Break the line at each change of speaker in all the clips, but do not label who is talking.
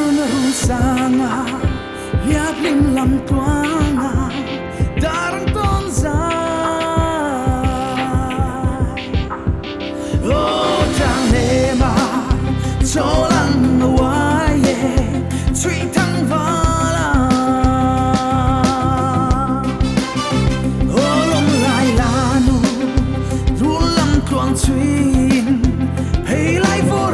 Lallawmsanga liap lim lam tuanga darang ton zai oh Chhangte ma cholang waye chui thang vala oh long lai lanu rulam tuang chui hey lai for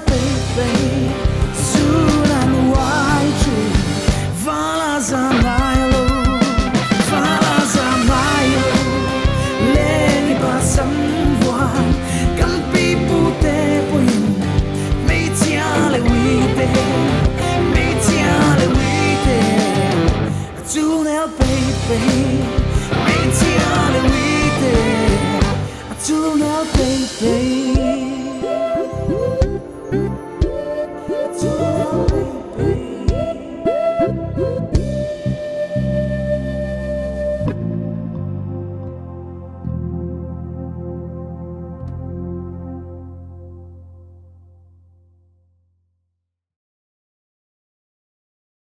Baby, soon I'm white tree. Lallawmsanga, Lallawmsanga, Lenny Basam Wan, can people there for you? Hmeichhia Uite, Hmeichhia Uite, baby, Hmeichhia Uite,